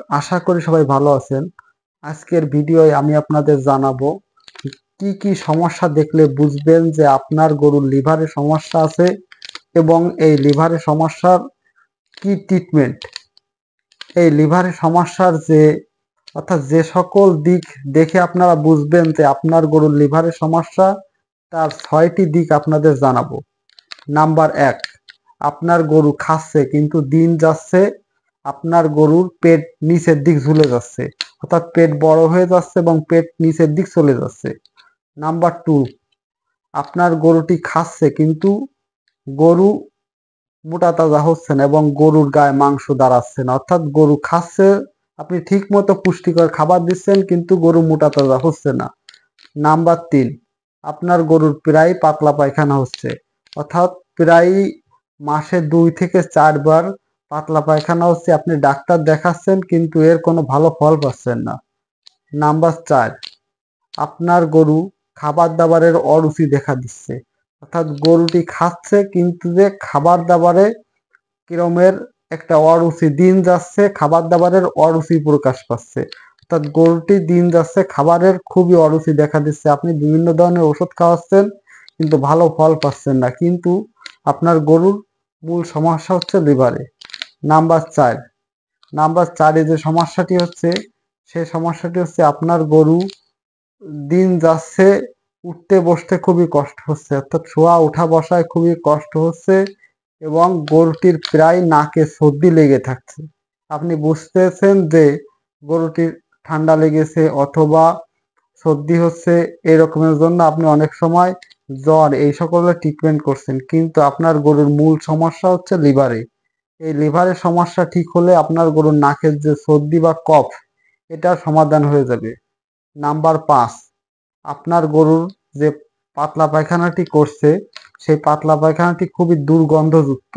আশা করি সবাই ভালো আছেন। আজকের ভিডিওয় আমি আপনাদের জানাবো কি কি সমস্যা দেখলে বুঝবেন যে আপনার গরুর লিভারে সমস্যা আছে এবং এই লিভারে সমস্যার কি ট্রিটমেন্ট। এই লিভারে সমস্যার যে সকল দিক দেখে আপনারা বুঝবেন যে আপনার গরুর লিভারে সমস্যা, তার 6টি দিক আপনাদের জানাবো। নাম্বার 1, আপনার গরু খাচ্ছে কিন্তু দিন যাচ্ছে আপনার গরুর পেট নিচের দিক ঝুলে যাচ্ছে, অর্থাৎ পেট বড় হয়ে যাচ্ছে এবং পেট নিচের দিক চলে যাচ্ছে। নাম্বার 2, আপনার গরুটি খাচ্ছে কিন্তু গরু মোটা তাজা হচ্ছে না এবং গরুর গায়ে মাংস দাঁড়াচ্ছে না, অর্থাৎ গরু খাচ্ছে, আপনি ঠিক মতো পুষ্টিকর খাবার দিচ্ছেন কিন্তু গরু মোটা তাজা হচ্ছে না। নাম্বার 3, আপনার গরুর প্রায় পাতলা পায়খানা হচ্ছে, অর্থাৎ প্রায় মাসে 2 থেকে 4 বার পাতলা পায়খানা হচ্ছে, আপনি ডাক্তার দেখাচ্ছেন কিন্তু এর কোনো ভালো ফল পাচ্ছেন না। নাম্বার 4, আপনার গরু খাবার দাবারের অরুচি দেখা দিচ্ছে, অর্থাৎ গরুটি খাচ্ছে কিন্তু যে খাবার দাবারে কিরমের একটা অরুচি, দিন যাচ্ছে খাবার দাবারের অরুচি প্রকাশ পাচ্ছে, অর্থাৎ গরুটি দিন যাচ্ছে খাবারের খুবই অরুচি দেখা দিচ্ছে। আপনি বিভিন্ন ধরনের ওষুধ খাওয়াচ্ছেন কিন্তু ভালো ফল পাচ্ছেন না, কিন্তু আপনার গরুর মূল সমস্যা হচ্ছে লিভারে। নাম্বার 4 যে সমস্যাটি হচ্ছে, সেই সমস্যাটি হচ্ছে আপনার গরু দিন যাচ্ছে উঠতে বসতে খুবই কষ্ট হচ্ছে, অর্থাৎ শোয়া ওঠা বসায় খুবই কষ্ট হচ্ছে এবং গরুটির প্রায় নাকে সর্দি লেগে থাকছে। আপনি বুঝতেছেন যে গরুটির ঠান্ডা লেগেছে অথবা সর্দি হচ্ছে, এরকমের জন্য আপনি অনেক সময় জ্বর এই সকলের ট্রিটমেন্ট করছেন, কিন্তু আপনার গরুর মূল সমস্যা হচ্ছে লিভারে। এই লিভারের সমস্যা ঠিক হলে আপনার গরুর নাকের যে সর্দি বা কফ, এটার সমাধান হয়ে যাবে। নাম্বার 5, আপনার গরুর যে পাতলা পায়খানাটি করছে, সেই পাতলা পায়খানাটি খুবই দুর্গন্ধযুক্ত।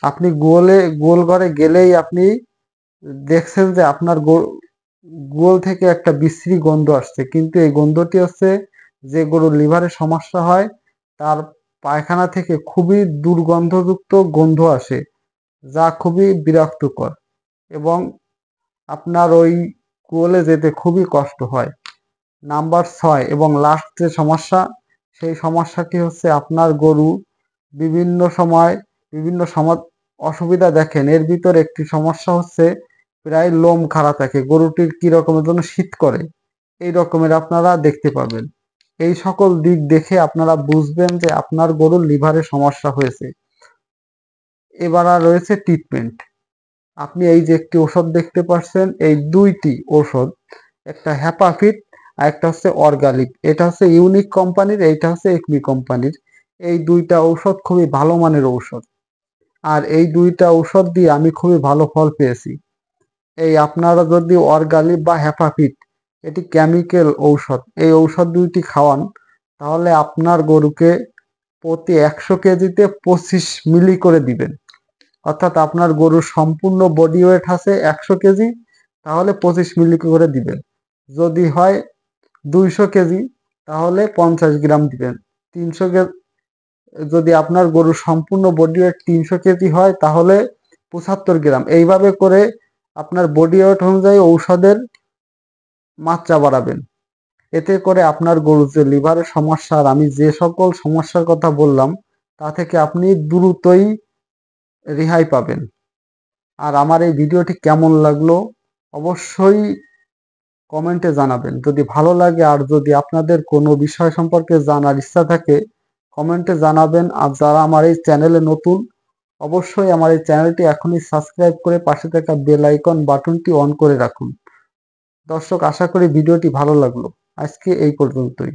আপনি গোয়াল ঘরে গেলেই আপনি দেখছেন যে আপনার গোয়াল থেকে একটা বিশ্রী গন্ধ আসছে, কিন্তু এই গন্ধটি হচ্ছে যে গরুর লিভারে সমস্যা হয় তার পায়খানা থেকে খুবই দুর্গন্ধযুক্ত গন্ধ আসে, যা খুবই বিরক্তকর এবং আপনার ওই গোয়ালে যেতে খুবই কষ্ট হয়। নাম্বার 6 এবং লাস্ট যে সমস্যা, সেই সমস্যাটি হচ্ছে আপনার গরু বিভিন্ন সময় বিভিন্ন অসুবিধা দেখেন। এর ভিতর একটি সমস্যা হচ্ছে প্রায় লোম খাড়া থাকে, গরুটির কি রকমের জন্য শীত করে, এই রকমের আপনারা দেখতে পাবেন। এই সকল দিক দেখে আপনারা বুঝবেন যে আপনার গরুর লিভারে সমস্যা হয়েছে। এবার আর রয়েছে ট্রিটমেন্ট। আপনি এই যে একটি ওষুধ দেখতে পাচ্ছেন, এই 2টি ওষুধ, একটা হ্যাপাফিট আর একটা হচ্ছে অর্গালিক, এটা হচ্ছে ইউনিক কোম্পানির, এইটা হচ্ছে একমি কোম্পানির। এই 2টা ঔষধ খুবই ভালো মানের ঔষধ, আর এই 2টা ঔষধ দিয়ে আমি খুবই ভালো ফল পেয়েছি। এই আপনারা যদি অর্গালিক বা হ্যাপাফিট, এটি কেমিক্যাল ঔষধ, এই ঔষধ 2টি খাওয়ান, তাহলে আপনার গরুকে প্রতি 100 কেজিতে 25 মিলি করে দিবেন, অর্থাৎ আপনার গরুর সম্পূর্ণ বডি ওয়েট আছে 100 কেজি, তাহলে 25 মিলি করে দিবেন। যদি হয় 200 কেজি, তাহলে 50 গ্রাম দিবেন। 300 যদি আপনার গরুর সম্পূর্ণ বডি ওয়েট 300 কেজি হয়, তাহলে 75 গ্রাম। এইভাবে করে আপনার বডি ওয়েট অনুযায়ী ঔষধের মাত্রা বাড়াবেন। এতে করে আপনার গরুর যে লিভারের সমস্যা, আর আমি যে সকল সমস্যার কথা বললাম, তা থেকে আপনি দ্রুতই রেহাই পাবেন। আর আমার এই ভিডিওটি কেমন লাগলো অবশ্যই কমেন্টে জানাবেন যদি ভালো লাগে, আর যদি আপনাদের কোনো বিষয় সম্পর্কে জানার ইচ্ছা থাকে কমেন্টে জানাবেন। আর যারা আমার এই চ্যানেলে নতুন, অবশ্যই আমার এই চ্যানেলটি এখনই সাবস্ক্রাইব করে পাশে থাকা বেল আইকন বাটনটি অন করে রাখুন। দর্শক, আশা করি ভিডিওটি ভালো লাগলো। আজকে এই পর্যন্তই।